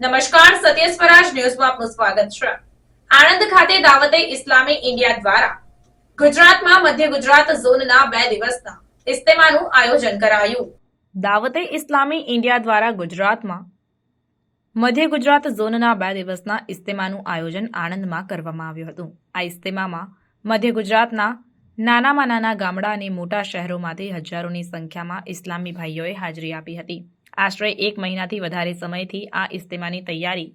નમસ્કાર, સત્ય સ્વરાજ ન્યૂઝમાં આપનું સ્વાગત છે। આણંદ ખાતે દાવતે ઇસ્લામી ઇન્ડિયા દ્વારા ગુજરાતમાં મધ્ય ગુજરાત ઝોનના 2 દિવસના ઇજ્તિમાનું આયોજન કરાયું। દાવતે ઇસ્લામી ઇન્ડિયા દ્વારા ગુજરાતમાં મધ્ય ગુજરાત ઝોનના 2 દિવસના ઇજ્તિમાનું આયોજન આણંદમાં કરવામાં આવ્યું હતું। આ ઇજ્તિમામાં મધ્ય ગુજરાતના નાનામાં નાના ગામડા અને મોટા શહેરોમાંથી હજારોની સંખ્યામાં ઇસ્લામી ભાઈઓએ હાજરી આપી હતી। આશરે 1 મહિનાથી વધારે સમયથી આ ઇજ્તિમાની તૈયારી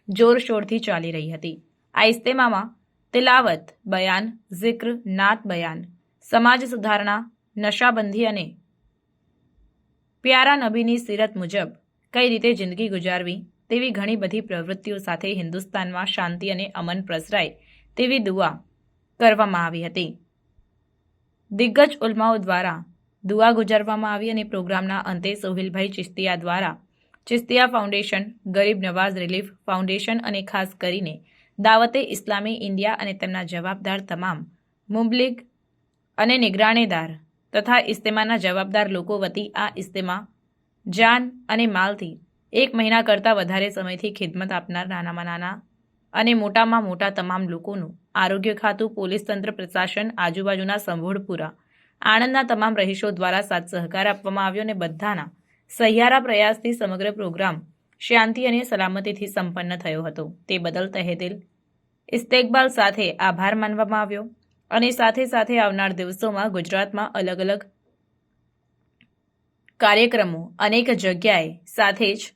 જોરશોરથી ચાલી રહી હતી। આ ઇજ્તિમામાં તિલાવત, બયાન, ઝિક્ર, નાત બયાન, સમાજ સુધારણા, નશાબંધી અને પ્યારા નબીની સીરત મુજબ કઈ રીતે જિંદગી ગુજારવી તેવી ઘણી બધી પ્રવૃત્તિઓ સાથે હિન્દુસ્તાનમાં શાંતિ અને અમન પ્રસરાય તેવી દુઆ કરવામાં આવી હતી। દિગ્ગજ ઉલમાઓ દ્વારા દુઆ ગુજારવામાં આવી અને પ્રોગ્રામના અંતે સોહિલભાઈ ચિશ્તિયા દ્વારા ચિશ્તિયા ફાઉન્ડેશન, ગરીબ નવાઝ રિલીફ ફાઉન્ડેશન અને ખાસ કરીને દાવતે ઇસ્લામી ઇન્ડિયા અને તેમના જવાબદાર તમામ મુબલિગ અને નિગરાનેદાર તથા ઇજ્તિમાના જવાબદાર લોકો વતી આ ઇજ્તિમા જાન અને માલથી 1 મહિના કરતાં વધારે સમયથી ખિદમત આપનાર નાનામાં નાના અને મોટામાં મોટા તમામ લોકોનું આરોગ્ય ખાતું, પોલીસ તંત્ર, પ્રશાસન, આજુબાજુના સંભોળપુરા, આણંદના તમામ રહીશો દ્વારા સાથ સહકાર આપવામાં આવ્યો અને બધાના સહિયારા પ્રયાસથી સમગ્ર પ્રોગ્રામ શાંતિ અને સલામતીથી સંપન્ન થયો હતો। તે બદલ તહેદિલ ઇસ્તેકબાલ સાથે આભાર માનવામાં આવ્યો અને સાથે સાથે આવનાર દિવસોમાં ગુજરાતમાં અલગ અલગ કાર્યક્રમો અનેક જગ્યાએ સાથે જ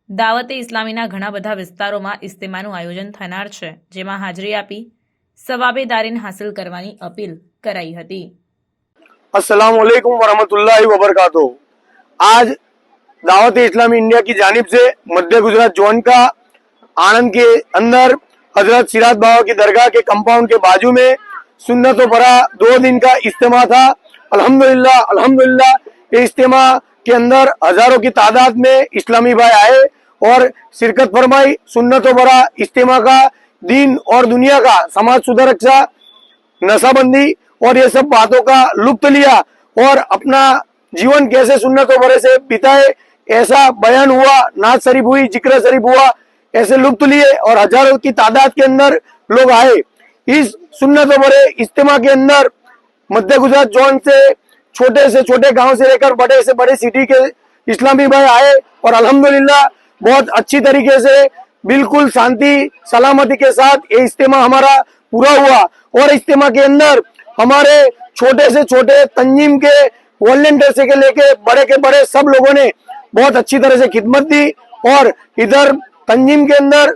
દાવતે ઇસ્લામીના ઘણા બધા વિસ્તારોમાં ઇજ્તિમાનું આયોજન થનાર છે, જેમાં હાજરી આપી સવાબેદારીન હાસિલ કરવાની અપીલ કરાઈ હતી। अस्सलाम वालेकुम वरहमतुल्लाहि वबरकातुहू। आज दावत इस्लामी इंडिया की जानिब से मध्य गुजरात जोन का आनंद के अंदर हजरत सिराज बाबा की दरगाह के कंपाउंड के बाजू में सुन्नतों भरा 2 दिन का इज्तिमा था। अल्हम्दुलिल्लाह अल्हम्दुलिल्लाह ये इज्तिमा के अंदर हजारों की तादाद में इस्लामी भाई आए और शिरकत फरमाई। सुन्नतों भरा इज्तिमा का दीन और दुनिया का समाज सुधारक्षा, नशाबंदी और ये सब बातों का लुत्फ लिया और अपना जीवन कैसे सुन्नतों भरे से बिताए ऐसा बयान हुआ, नात शरीफ हुई, जिक्र शरीफ हुआ, ऐसे लुत्फ लिए और हजारों की तादाद के अंदर लोग आए। इस सुन्नतों भरे इज्तिमा के अंदर मध्य गुजरात जोन से छोटे गांव से लेकर बड़े से बड़े सिटी के इस्लामी भाई आए और अल्हम्दुलिल्लाह बहुत अच्छी तरीके से बिल्कुल शांति सलामती के साथ ये इज्तिमा हमारा पूरा हुआ। और इज्तिमा के अंदर हमारे छोटे से छोटे तंजीम के वॉलंटियर से के लेके बड़े के बड़े सब लोगों ने बहुत अच्छी तरह से खिदमत दी और इधर तंजीम के अंदर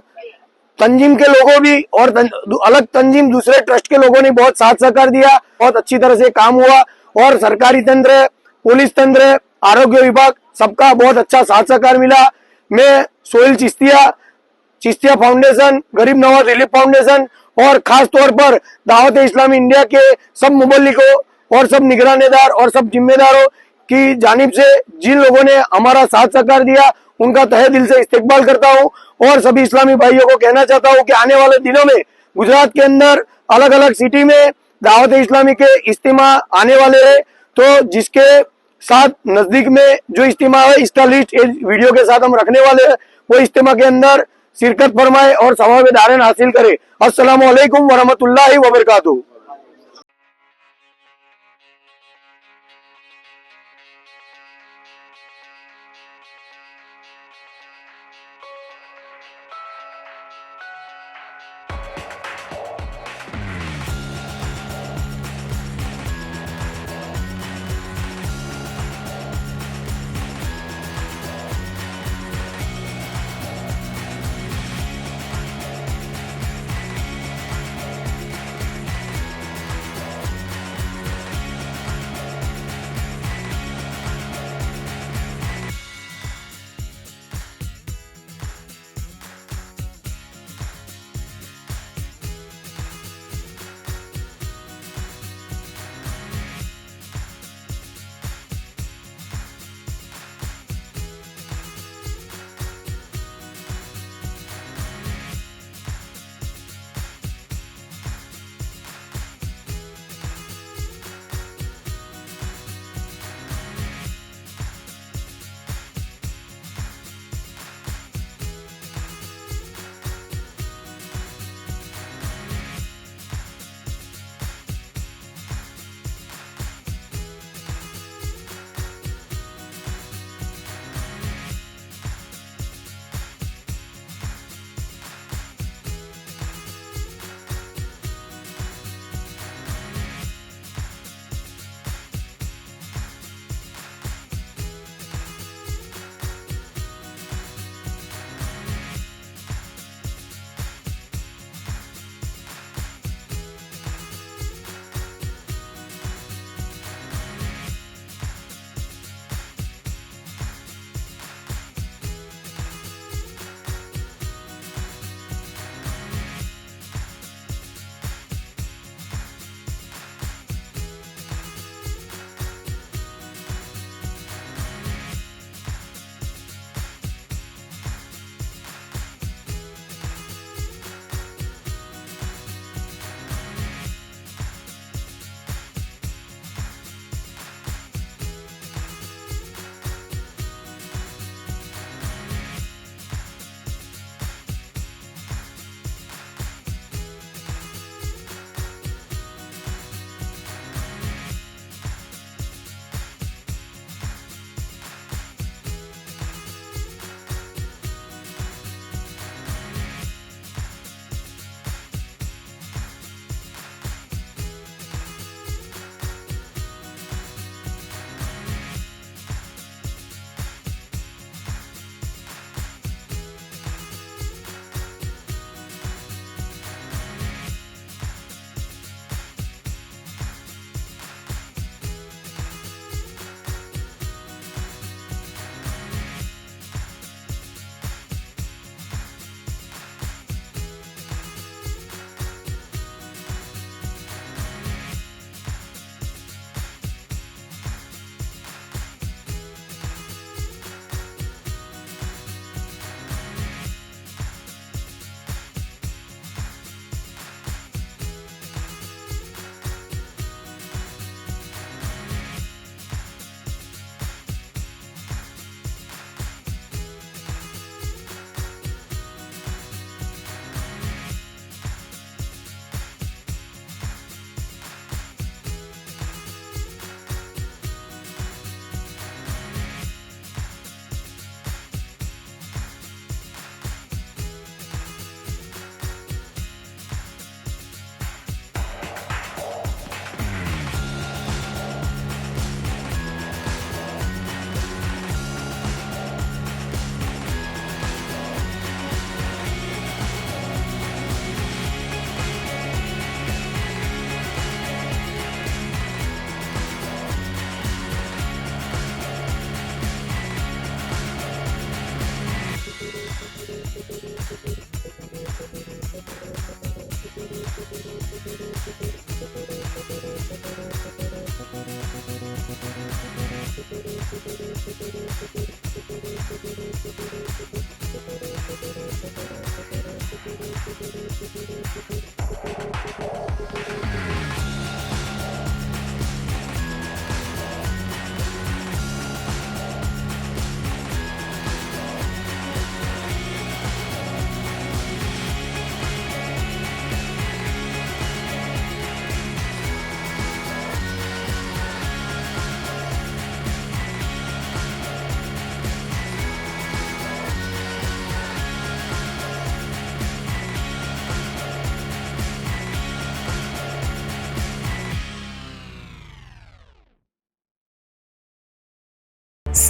तंजीम के लोगों भी और अलग तंजीम दूसरे ट्रस्ट के लोगों ने बहुत साथ सहकार दिया। बहुत अच्छी तरह से काम हुआ और सरकारी तंत्र, पुलिस तंत्र, आरोग्य विभाग सबका बहुत अच्छा साथ सहकार मिला। मैं सोहेल चिश्तिया फाउंडेशन, गरीब नवाज रिलीफ फाउंडेशन और खास तौर पर दावत इस्लामी इंडिया के सब मुबल्लिगों और सब निगरानेदार और सब जिम्मेदारों की जानिब से जिन लोगों ने हमारा साथ सहकार दिया उनका तहे दिल से इस्तेकबाल करता हूँ। और सभी इस्लामी भाइयों को कहना चाहता हूँ कि आने वाले दिनों में गुजरात के अंदर अलग अलग सिटी में दावत इस्लामी के इज्तिमा आने वाले हैं, तो जिसके साथ नजदीक में जो इज्तिमा है इसका लिस्ट वीडियो के साथ हम रखने वाले हैं। वो इज्तिमा के अंदर शिरकत फरमाए और सवाब दारन हासिल करे। अस्सलामु अलैकुम वरहमतुल्लाहि वबरकातुहू।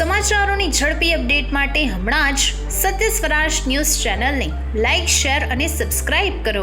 સમાચારોની ઝડપી અપડેટ માટે હમણાં જ સત્ય સ્વરાજ ન્યૂઝ ચેનલને લાઇક, શેર અને સબસ્ક્રાઇબ કરો.